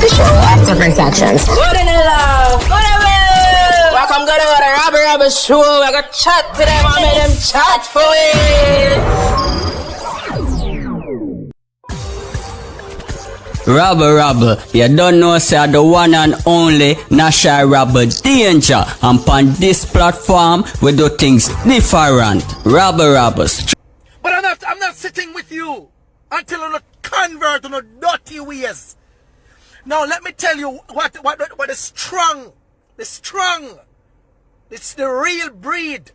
the show at different sections. Good in the love. Good in the welcome to the Rabble Rabble Show. I got chat to them. I made them chat for it. Rabble Rabble, you don't know say the one and only NASH-I Rabble Danger, and on this platform we do things different. Rabble Rabble. But I'm not sitting with you until you convert on the dirty ways. Now let me tell you what is strong. The strong. It's the real breed.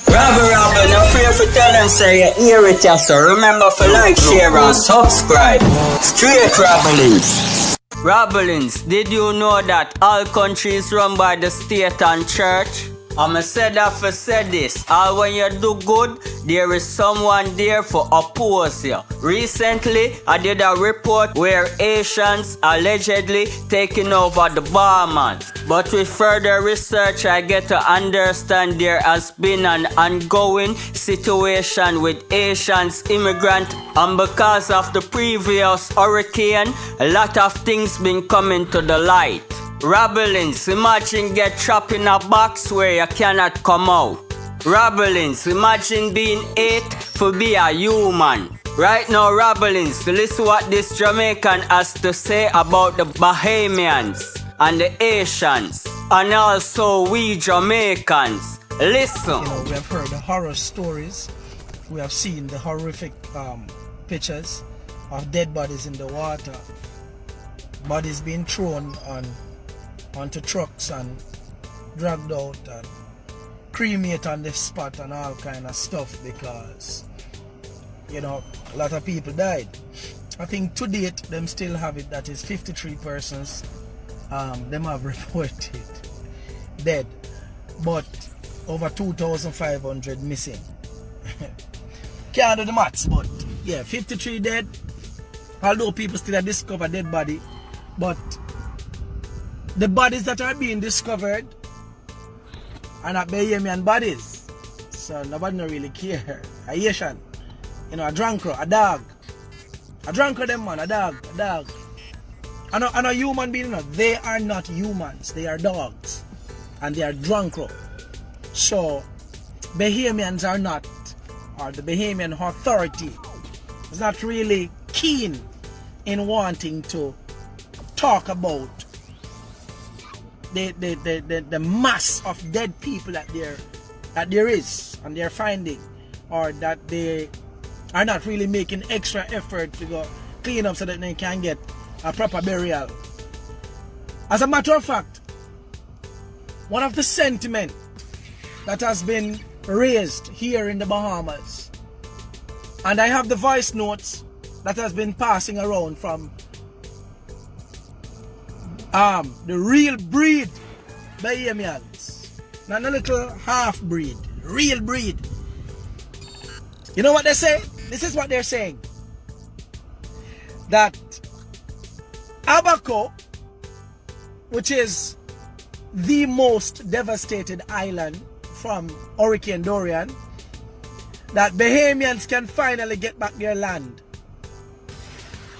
Rabble Rabble, no fear for tell them say you hear it, yeah, so remember to like, share and subscribe. Straight Rabblings. Rabblings, did you know that all countries run by the state and church? I'ma say that for say this, all when you do good, there is someone there for oppose you. Recently, I did a report where Haitians allegedly taking over the Bahamas. But with further research, I get to understand there has been an ongoing situation with Haitians immigrant, and because of the previous hurricane, a lot of things been coming to the light. Rabblings, imagine get trapped in a box where you cannot come out. Rabblings, imagine being ate for be a human. Right now, Rabblings, listen what this Jamaican has to say about the Bahamians and the Haitians, and also we Jamaicans. Listen. You know, we have heard the horror stories. We have seen the horrific pictures of dead bodies in the water. Bodies being thrown onto trucks and dragged out and cremated on the spot and all kind of stuff, because you know a lot of people died. I think to date them still have it that is 53 persons them have reported dead, but over 2,500 missing. Can't do the maths, but yeah, 53 dead, although people still have discovered dead body. But the bodies that are being discovered are not Bahamian bodies, so nobody no really care. A Haitian, you know, a drunkard, a dog, a drunkard them man, a dog. I know human being, you know, they are not humans, they are dogs, and they are drunkard. So Bahamians are not, or the Bahamian authority is not really keen in wanting to talk about the mass of dead people that there is and they're finding, or that they are not really making extra effort to go clean up so that they can get a proper burial. As a matter of fact, one of the sentiment that has been raised here in the Bahamas, and I have the voice notes that has been passing around from the real breed Bahamians, not a little half breed, real breed. You know what they say? This is what they're saying, that Abaco, which is the most devastated island from Hurricane Dorian, that Bahamians can finally get back their land.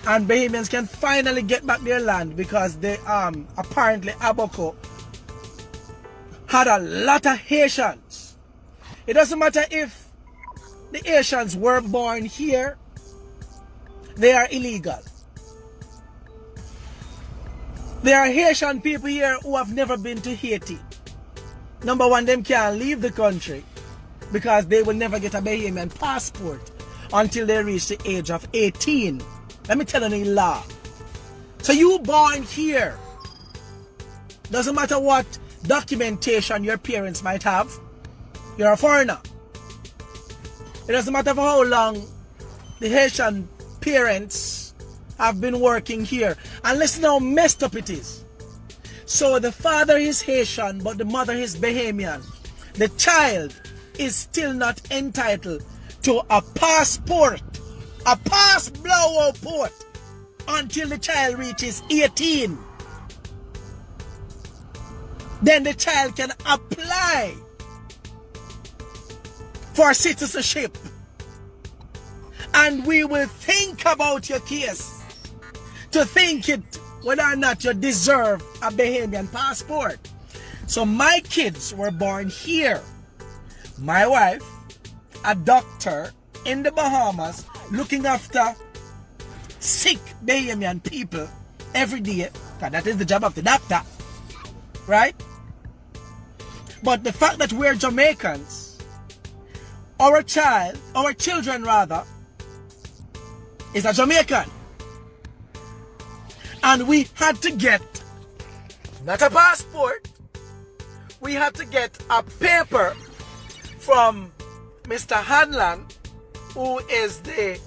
And Bahamians can finally get back their land because they apparently Abaco had a lot of Haitians. It doesn't matter if the Haitians were born here, they are illegal. There are Haitian people here who have never been to Haiti. Number one, them can't leave the country because they will never get a Bahamian passport until they reach the age of 18. Let me tell you the law. So you born here, doesn't matter what documentation your parents might have, you're a foreigner. It doesn't matter for how long the Haitian parents have been working here. And listen how messed up it is. So the father is Haitian, but the mother is Bahamian. The child is still not entitled to a passport, a pass blowout port, until the child reaches 18. Then the child can apply for citizenship, and we will think about your case to think it whether or not you deserve a Bahamian passport. So my kids were born here. My wife, a doctor in the Bahamas, looking after sick Bahamian people every day, because that is the job of the doctor, right? But the fact that we're Jamaicans, our children rather, is a Jamaican. And we had to get, not a passport, we had to get a paper from Mr. Hanlan, who is the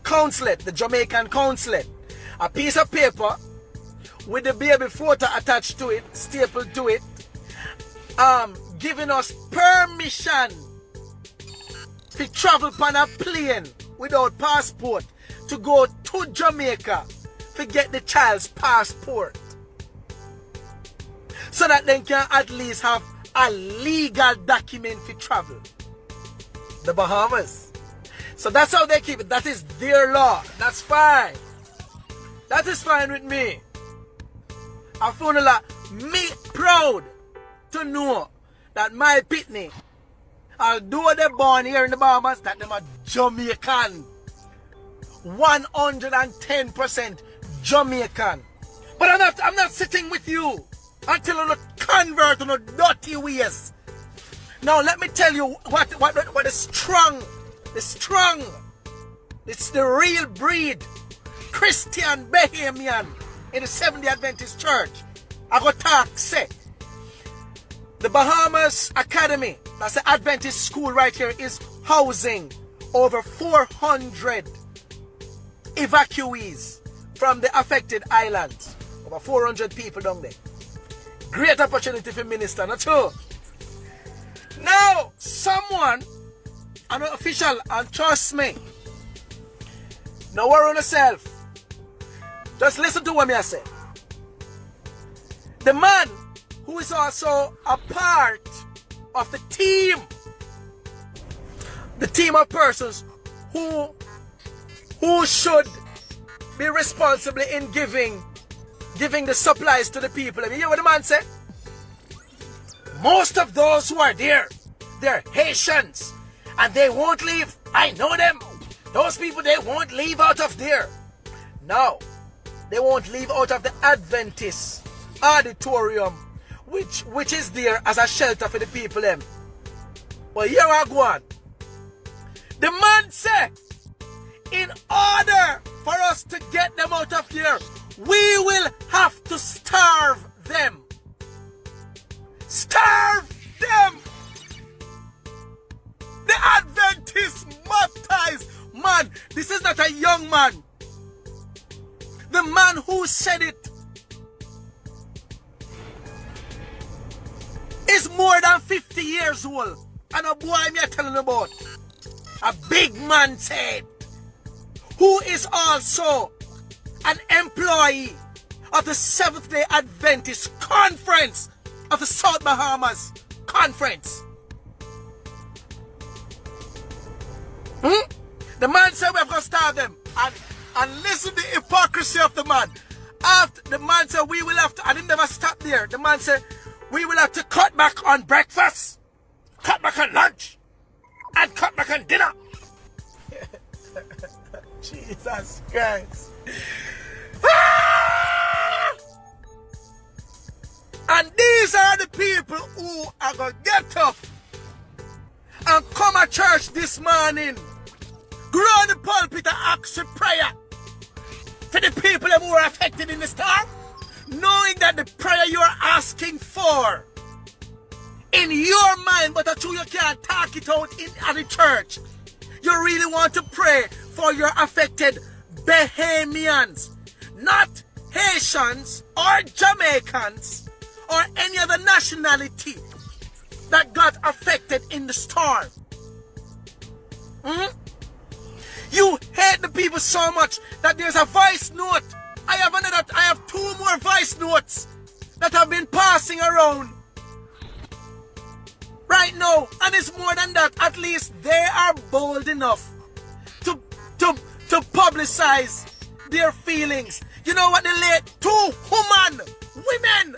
consulate, the Jamaican consulate. A piece of paper with the baby photo attached to it, stapled to it, giving us permission to travel on a plane without passport to go to Jamaica to get the child's passport, so that they can at least have a legal document to travel. The Bahamas. So that's how they keep it. That is their law. That's fine. That is fine with me. I feel like me proud to know that my pitney, although they're born here in the Bahamas, that them are Jamaican. 110% Jamaican. But I'm not sitting with you until you convert to no dirty ways. Now let me tell you what is strong. The strong. It's the real breed. Christian Bahamian in the Seventh-day Adventist Church. I go talk, say. The Bahamas Academy, that's the Adventist school right here, is housing over 400 evacuees from the affected islands. Over 400 people down there. Great opportunity for minister, not true? Now, someone, an official, and trust me, no worry on yourself. Just listen to what I say. The man who is also a part of the team of persons who should be responsible in giving the supplies to the people. You hear what the man said? Most of those who are there, they're Haitians, and they won't leave. I know them. Those people, they won't leave out of there. No, they won't leave out of the Adventist auditorium, which is there as a shelter for the people them. But here I go on. The man said, in order for us to get them out of there, we will have to starve them. Starve them! The Adventist baptized man. This is not a young man. The man who said it is more than 50 years old. And a boy me telling about. A big man said, who is also an employee of the Seventh-day Adventist Conference of the South Bahamas Conference. The man said we have got to starve them. And listen to the hypocrisy of the man. After the man said we will have to, and he never stopped there. The man said we will have to cut back on breakfast, cut back on lunch, and cut back on dinner. Jesus Christ. And these are the people who are going to get up and come to church this morning, grow on the pulpit and ask for prayer for the people who are affected in the storm, knowing that the prayer you are asking for in your mind, but that you can't talk it out at the church. You really want to pray for your affected Bahamians, not Haitians or Jamaicans or any other nationality that got affected in the storm. You hate the people so much that there's a voice note. I have 2 more voice notes that have been passing around right now, and it's more than that. At least they are bold enough to publicize their feelings. You know what they lay? Two women,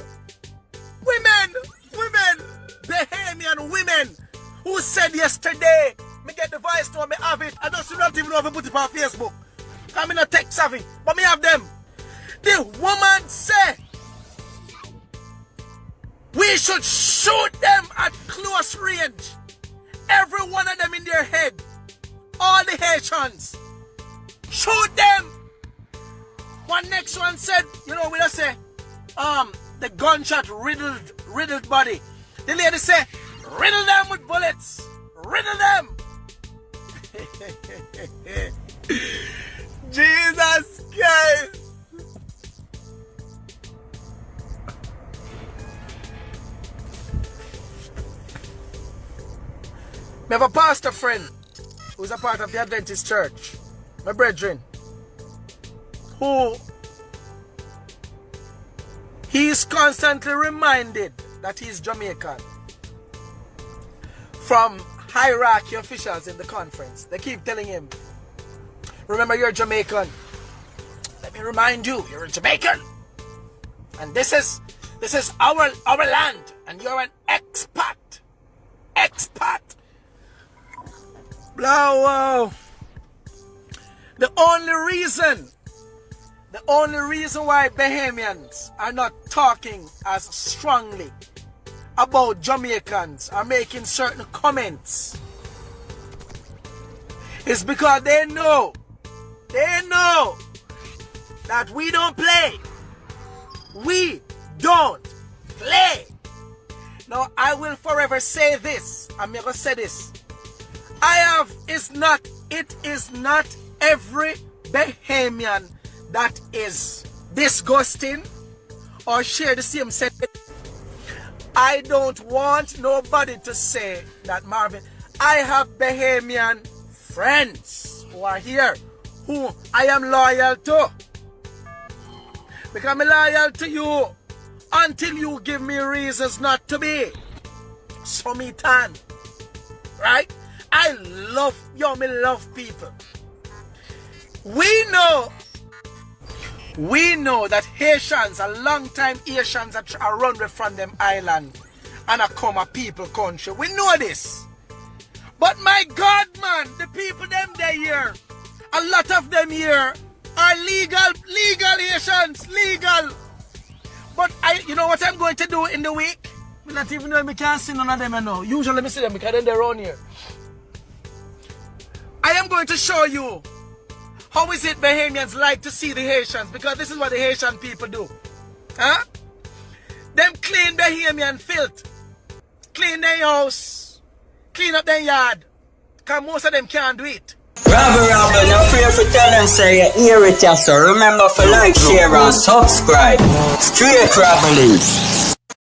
Bahamian women who said yesterday, me get the voice to me have it. I don't even know if I put it on Facebook. I'm in a tech savvy, but me have them. The woman said we should shoot them at close range. Every one of them in their head. All the Haitians. Shoot them. One next one said, you know, we just say, the gunshot riddled body. The lady said, riddle them with bullets. Riddle them. Jesus Christ. I have a pastor friend who's a part of the Adventist church, my brethren, who he is constantly reminded that he's Jamaican from hierarchy officials in the conference. They keep telling him, remember, you're Jamaican. Let me remind you, you're a Jamaican. And this is our land, and you're an expat. Expat. Blah. The only reason why Bahamians are not talking as strongly about Jamaicans or making certain comments is because they know that we don't play. We don't play. Now, I will forever say this. I'm going to say this. It is not every Bahamian that is disgusting or share the same sentiment. I don't want nobody to say that, Marvin. I have Bahamian friends who are here who I am loyal to. Because I'm loyal to you until you give me reasons not to be. So me tan. Right? I love people. We know that Haitians, a long time Haitians are run away from them island and a come a people country. We know this. But my God, man, the people them they here, a lot of them here are legal Haitians, legal. But you know what I'm going to do in the week? I not even know if I can see none of them now. Usually I see them because they're around here. I am going to show you how is it Bahamians like to see the Haitians, because this is what the Haitian people do. Huh? Them clean Bahamian filth. Clean their house. Clean up their yard. Because most of them can't do it. Rabble, no fear for tell them say you hear it, so remember to like, share and subscribe. Straight Rabblings.